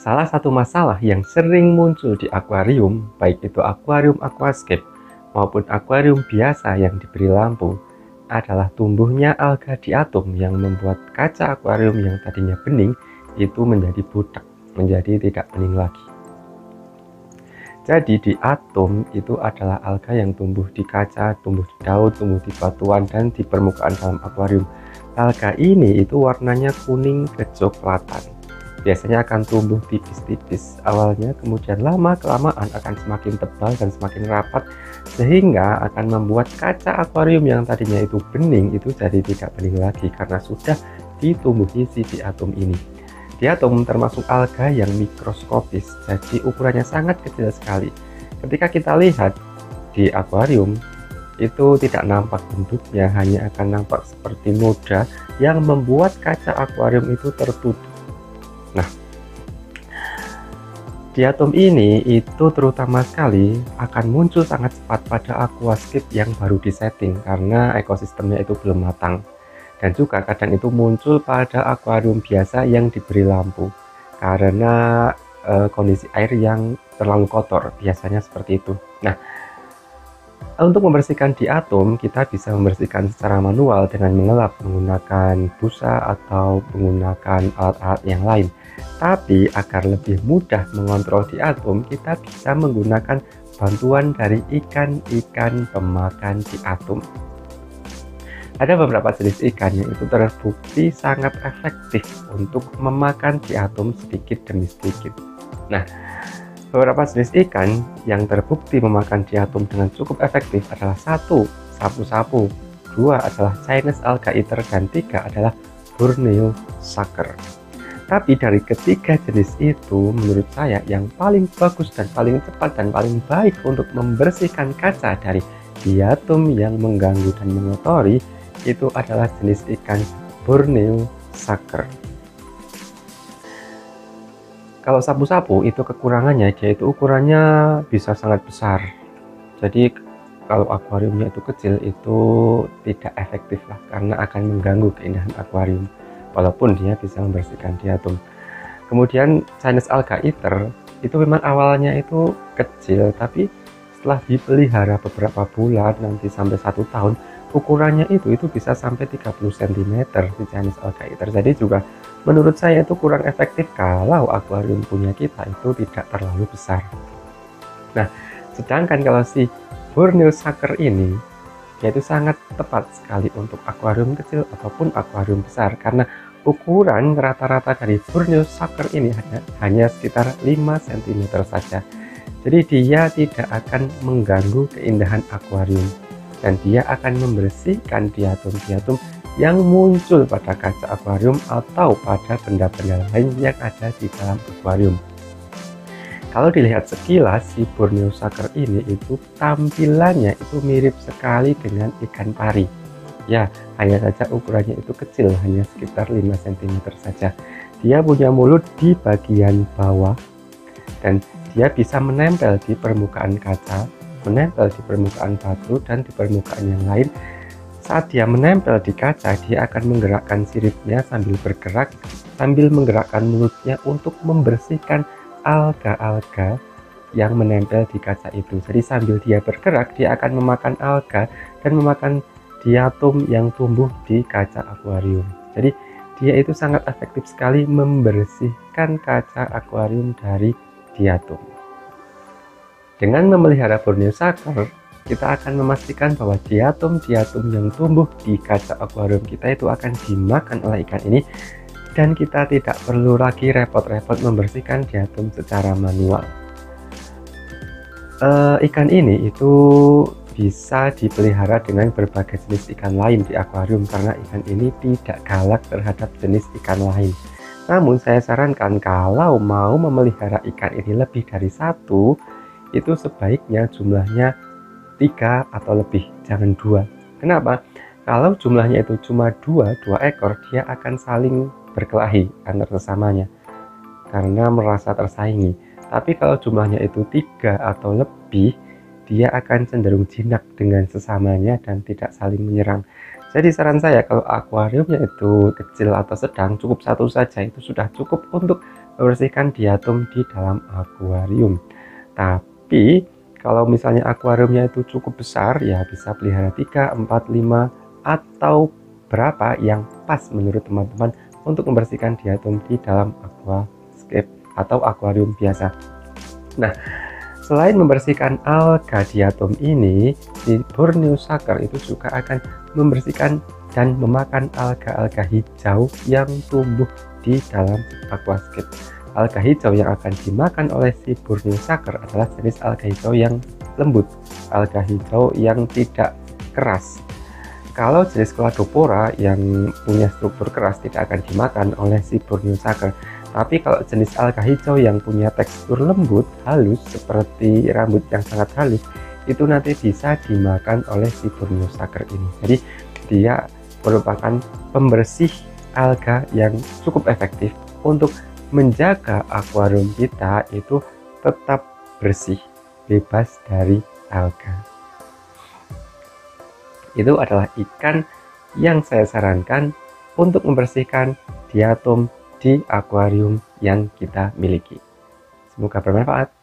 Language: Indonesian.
Salah satu masalah yang sering muncul di akuarium, baik itu akuarium aquascape maupun akuarium biasa yang diberi lampu, adalah tumbuhnya alga diatom yang membuat kaca akuarium yang tadinya bening itu menjadi butek, menjadi tidak bening lagi. Jadi diatom itu adalah alga yang tumbuh di kaca, tumbuh di daun, tumbuh di batuan, dan di permukaan dalam akuarium. Alga ini itu warnanya kuning kecoklatan. Biasanya akan tumbuh tipis-tipis awalnya, kemudian lama-kelamaan akan semakin tebal dan semakin rapat, sehingga akan membuat kaca akuarium yang tadinya itu bening itu jadi tidak bening lagi karena sudah ditumbuhi si diatom ini. Diatom termasuk alga yang mikroskopis, jadi ukurannya sangat kecil sekali. Ketika kita lihat di akuarium, itu tidak nampak bentuknya, hanya akan nampak seperti noda yang membuat kaca akuarium itu tertutup. Nah, diatom ini itu terutama sekali akan muncul sangat cepat pada aquascape yang baru disetting karena ekosistemnya itu belum matang. Dan juga kadang itu muncul pada akuarium biasa yang diberi lampu karena kondisi air yang terlalu kotor, biasanya seperti itu. Nah, untuk membersihkan diatom, kita bisa membersihkan secara manual dengan mengelap menggunakan busa atau menggunakan alat-alat yang lain. Tapi agar lebih mudah mengontrol diatom, kita bisa menggunakan bantuan dari ikan-ikan pemakan diatom. Ada beberapa jenis ikan yang itu terbukti sangat efektif untuk memakan diatom sedikit demi sedikit. Nah, beberapa jenis ikan yang terbukti memakan diatom dengan cukup efektif adalah 1. Sapu-sapu, 2 adalah Chinese alga eater, dan 3 adalah Borneo sucker. Tapi dari ketiga jenis itu, menurut saya yang paling bagus dan paling cepat dan paling baik untuk membersihkan kaca dari diatom yang mengganggu dan mengotori itu adalah jenis ikan Borneo sucker. Kalau sapu-sapu itu kekurangannya, dia itu ukurannya bisa sangat besar. Jadi kalau akuariumnya itu kecil itu tidak efektif lah, karena akan mengganggu keindahan akuarium walaupun dia bisa membersihkan diatom. Kemudian Chinese alga eater itu memang awalnya itu kecil, tapi setelah dipelihara beberapa bulan, nanti sampai 1 tahun, ukurannya itu bisa sampai 30 cm di Chinese alga eater. Jadi juga menurut saya itu kurang efektif kalau akuarium punya kita itu tidak terlalu besar. Nah, sedangkan kalau si Borneo sucker ini, dia itu sangat tepat sekali untuk akuarium kecil ataupun akuarium besar, karena ukuran rata-rata dari Borneo sucker ini hanya sekitar 5 cm saja. Jadi dia tidak akan mengganggu keindahan akuarium, dan dia akan membersihkan diatom-diatom yang muncul pada kaca akuarium atau pada benda-benda lain yang ada di dalam akuarium. Kalau dilihat sekilas, si Borneo sucker ini itu tampilannya itu mirip sekali dengan ikan pari. Ya, hanya saja ukurannya itu kecil, hanya sekitar 5 cm saja. Dia punya mulut di bagian bawah, dan dia bisa menempel di permukaan kaca, menempel di permukaan batu, dan di permukaan yang lain. Saat dia menempel di kaca, dia akan menggerakkan siripnya sambil bergerak, sambil menggerakkan mulutnya untuk membersihkan alga-alga yang menempel di kaca itu. Jadi sambil dia bergerak, dia akan memakan alga dan memakan diatom yang tumbuh di kaca akuarium. Jadi dia itu sangat efektif sekali membersihkan kaca akuarium dari diatom. Dengan memelihara Borneo sucker, kita akan memastikan bahwa diatom-diatom yang tumbuh di kaca akuarium kita itu akan dimakan oleh ikan ini, dan kita tidak perlu lagi repot-repot membersihkan diatom secara manual. Ikan ini itu bisa dipelihara dengan berbagai jenis ikan lain di akuarium karena ikan ini tidak galak terhadap jenis ikan lain. Namun saya sarankan kalau mau memelihara ikan ini lebih dari 1, itu sebaiknya jumlahnya 3 atau lebih, jangan 2. Kenapa? Kalau jumlahnya itu cuma 2 ekor, dia akan saling berkelahi antar sesamanya karena merasa tersaingi. Tapi kalau jumlahnya itu 3 atau lebih, dia akan cenderung jinak dengan sesamanya dan tidak saling menyerang. Jadi saran saya, kalau akuariumnya itu kecil atau sedang, cukup 1 saja, itu sudah cukup untuk membersihkan diatom di dalam akuarium. Tapi kalau misalnya akuariumnya itu cukup besar, ya bisa pelihara 3, 4, 5 atau berapa yang pas menurut teman-teman untuk membersihkan diatom di dalam aquascape atau akuarium biasa. Nah, selain membersihkan alga diatom ini, si Borneo sucker itu juga akan membersihkan dan memakan alga-alga hijau yang tumbuh di dalam aquascape. Alga hijau yang akan dimakan oleh si Borneo sucker adalah jenis alga hijau yang lembut, alga hijau yang tidak keras. Kalau jenis Cladopora yang punya struktur keras tidak akan dimakan oleh si Borneo sucker. Tapi kalau jenis alga hijau yang punya tekstur lembut, halus, seperti rambut yang sangat halus, itu nanti bisa dimakan oleh si Borneo sucker ini. Jadi dia merupakan pembersih alga yang cukup efektif untuk menjaga akuarium kita itu tetap bersih, bebas dari alga. Itu adalah ikan yang saya sarankan untuk membersihkan diatom di akuarium yang kita miliki. Semoga bermanfaat.